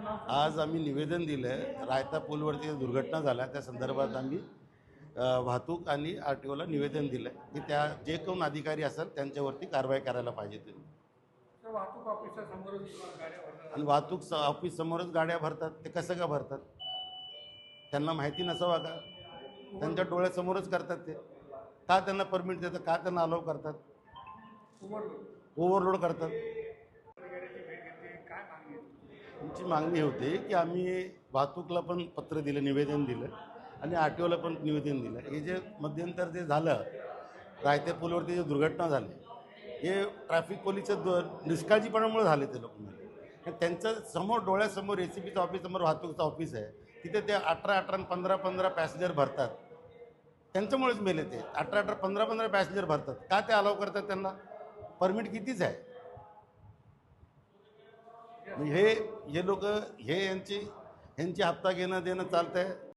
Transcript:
आज आम्ही निवेदन दिलं आहे. रायता पूलवरती दुर्घटना झाल्या त्या संदर्भात आम्ही वाहतूक आणि RTOला निवेदन दिलं आहे की त्या जे कोण अधिकारी असेल त्यांच्यावरती कारवाई करायला पाहिजे तुम्ही. वाहतूक ऑफिसच्या समोरच गाड्या भरणार आणि वाहतूक ऑफिस समोरच गाड्या भरतात. ते कसं का भरतात? त्यांना माहिती नसावा का? त्यांच्या डोळ्यासमोरच करतात ते. का त्यांना परमिट देतात? का त्यांना अलाव करतात? ओव्हरलोड करतात. अधिकाऱ्याची भेट घेतली, काय मागणी आहे? आमची मागणी होती की आम्ही वाहतूकला पण पत्र दिलं, निवेदन दिलं आणि RTOला पण निवेदन दिलं. हे जे मध्यंतर जे झालं, रायते पूलवरती जे दुर्घटना झाली, हे ट्रॅफिक पोलिसच्या निष्काळजीपणामुळे झाले. ते लोक त्यांचं समोर डोळ्यासमोर ACPचं ऑफिससमोर वाहतूकचं ऑफिस आहे, तिथे ते 18 आणि 15 पॅसेंजर भरतात. त्यांच्यामुळेच मेले ते. 18 15 पॅसेंजर भरतात. का ते अलाव करतात? त्यांना परमिट कितीच आहे? हे लोक हे यांची हप्ता घेणं देणं चालतंय.